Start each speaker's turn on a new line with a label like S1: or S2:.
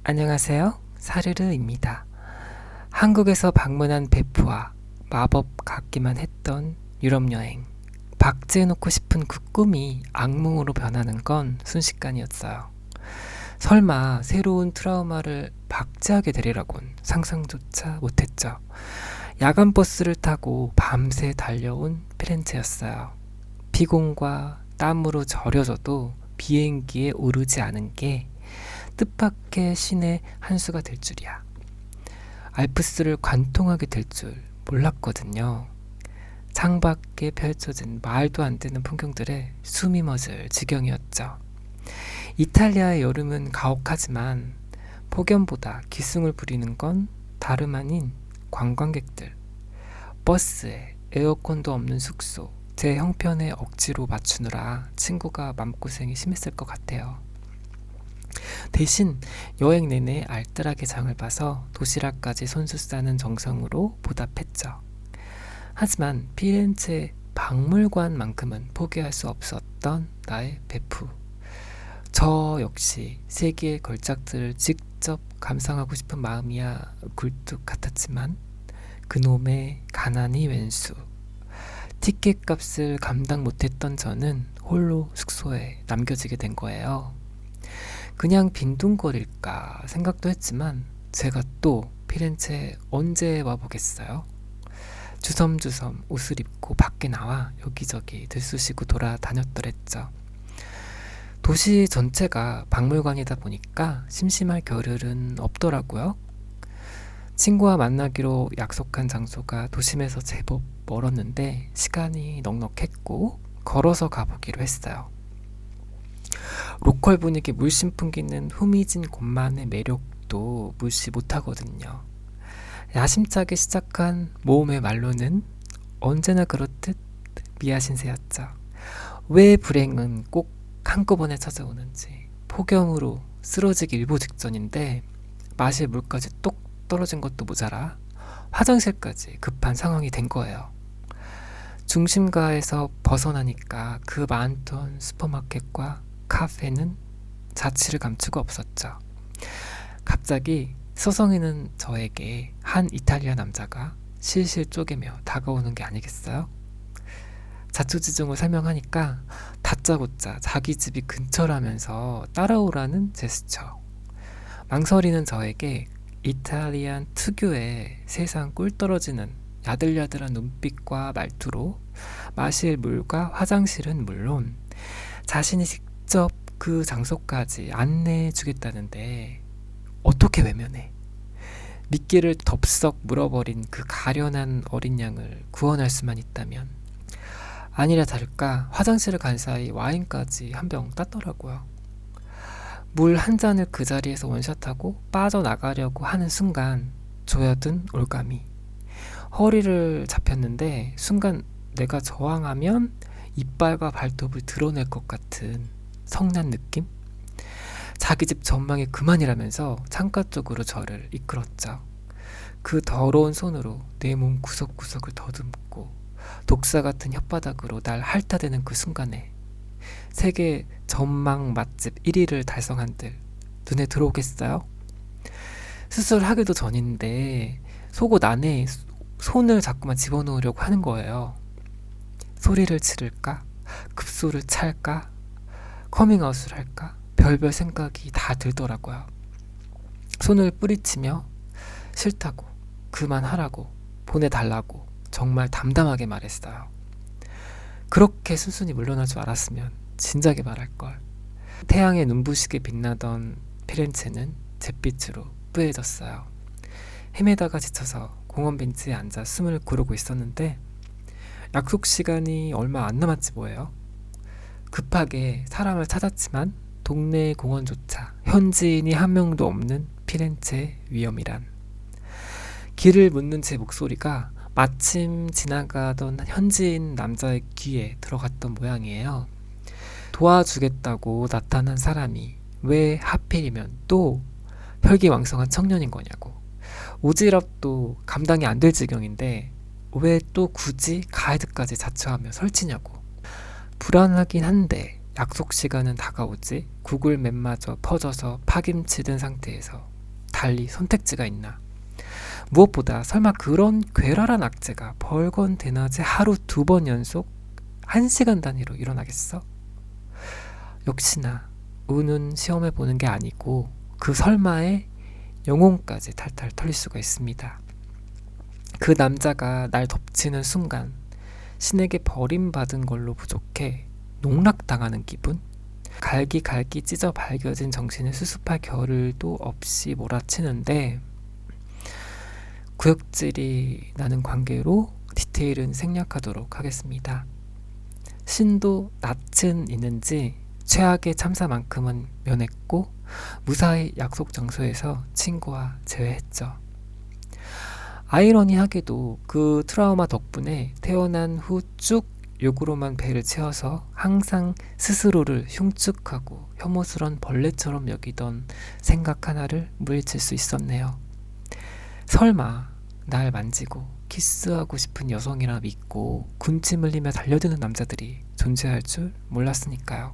S1: 안녕하세요. 사르르입니다. 한국에서 방문한 베프와 마법 같기만 했던 유럽 여행. 박제해놓고 싶은 그 꿈이 악몽으로 변하는 건 순식간이었어요. 설마 새로운 트라우마를 박제하게 되리라곤 상상조차 못했죠. 야간 버스를 타고 밤새 달려온 피렌체였어요. 피곤과 땀으로 절여져도 비행기에 오르지 않은 게 뜻밖의 신의 한 수가 될 줄이야. 알프스를 관통하게 될 줄 몰랐거든요. 창밖에 펼쳐진 말도 안 되는 풍경들에 숨이 멎을 지경이었죠. 이탈리아의 여름은 가혹하지만 폭염보다 기승을 부리는 건 다름 아닌 관광객들. 버스에 에어컨도 없는 숙소, 제 형편에 억지로 맞추느라 친구가 맘고생이 심했을 것 같아요. 대신 여행 내내 알뜰하게 장을 봐서 도시락까지 손수 싸는 정성으로 보답했죠. 하지만 피렌체 박물관만큼은 포기할 수 없었던 나의 베프. 저 역시 세계의 걸작들을 직접 감상하고 싶은 마음이야 굴뚝 같았지만 그놈의 가난이 웬수. 티켓 값을 감당 못했던 저는 홀로 숙소에 남겨지게 된 거예요. 그냥 빈둥거릴까 생각도 했지만 제가 또 피렌체에 언제 와보겠어요? 주섬주섬 옷을 입고 밖에 나와 여기저기 들쑤시고 돌아다녔더랬죠. 도시 전체가 박물관이다 보니까 심심할 겨를은 없더라고요. 친구와 만나기로 약속한 장소가 도심에서 제법 멀었는데 시간이 넉넉했고 걸어서 가보기로 했어요. 로컬 분위기 물씬 풍기는 후미진 곳만의 매력도 무시 못하거든요. 야심차게 시작한 모험의 말로는 언제나 그렇듯 미아신세였죠. 왜 불행은 꼭 한꺼번에 찾아오는지. 폭염으로 쓰러지기 일보 직전인데 마실 물까지 똑 떨어진 것도 모자라 화장실까지 급한 상황이 된 거예요. 중심가에서 벗어나니까 그 많던 슈퍼마켓과 카페는 자취를 감추고 없었죠. 갑자기 서성이는 저에게 한 이탈리아 남자가 실실 쪼개며 다가오는 게 아니겠어요? 자초지종을 설명하니까 다짜고짜 자기 집이 근처라면서 따라오라는 제스처. 망설이는 저에게 이탈리안 특유의 세상 꿀 떨어지는 야들야들한 눈빛과 말투로 마실 물과 화장실은 물론 자신이 직접 그 장소까지 안내해 주겠다는데 어떻게 외면해? 미끼를 덥석 물어버린 그 가련한 어린 양을 구원할 수만 있다면. 아니라 다를까 화장실을 간 사이 와인까지 한 병 땄더라고요. 물 한 잔을 그 자리에서 원샷하고 빠져나가려고 하는 순간 조여든 올감이 허리를 잡혔는데 순간 내가 저항하면 이빨과 발톱을 드러낼 것 같은 성난 느낌? 자기 집 전망이 그만이라면서 창가 쪽으로 저를 이끌었죠. 그 더러운 손으로 내 몸 구석구석을 더듬고 독사 같은 혓바닥으로 날 핥아대는 그 순간에 세계 전망 맛집 1위를 달성한들 눈에 들어오겠어요? 수술하기도 전인데 속옷 안에 손을 자꾸만 집어넣으려고 하는 거예요. 소리를 지를까? 급소를 찰까? 커밍아웃을 할까? 별별 생각이 다 들더라고요. 손을 뿌리치며 싫다고, 그만하라고, 보내달라고 정말 담담하게 말했어요. 그렇게 순순히 물러날 줄 알았으면 진작에 말할걸. 태양의 눈부시게 빛나던 피렌체는 잿빛으로 뿌얘졌어요. 헤매다가 지쳐서 공원 벤치에 앉아 숨을 고르고 있었는데 약속 시간이 얼마 안 남았지 뭐예요. 급하게 사람을 찾았지만 동네 공원조차 현지인이 한 명도 없는 피렌체의 위험이란. 길을 묻는 제 목소리가 마침 지나가던 현지인 남자의 귀에 들어갔던 모양이에요. 도와주겠다고 나타난 사람이 왜 하필이면 또 혈기왕성한 청년인 거냐고. 오지랖도 감당이 안 될 지경인데 왜 또 굳이 가이드까지 자처하며 설치냐고. 불안하긴 한데 약속 시간은 다가오지 구글 맵마저 퍼져서 파김치든 상태에서 달리 선택지가 있나. 무엇보다 설마 그런 괴랄한 악재가 벌건 대낮에 하루 2번 연속 1시간 단위로 일어나겠어? 역시나 운은 시험해보는 게 아니고 그 설마에 영혼까지 탈탈 털릴 수가 있습니다. 그 남자가 날 덮치는 순간 신에게 버림받은 걸로 부족해 농락당하는 기분? 갈기갈기 찢어 발겨진 정신을 수습할 겨를도 없이 몰아치는데 구역질이 나는 관계로 디테일은 생략하도록 하겠습니다. 신도 낯은 있는지 최악의 참사만큼은 면했고 무사히 약속 장소에서 친구와 재회했죠. 아이러니하게도 그 트라우마 덕분에 태어난 후 쭉 욕으로만 배를 채워서 항상 스스로를 흉측하고 혐오스런 벌레처럼 여기던 생각 하나를 물리칠 수 있었네요. 설마 날 만지고 키스하고 싶은 여성이라 믿고 군침 흘리며 달려드는 남자들이 존재할 줄 몰랐으니까요.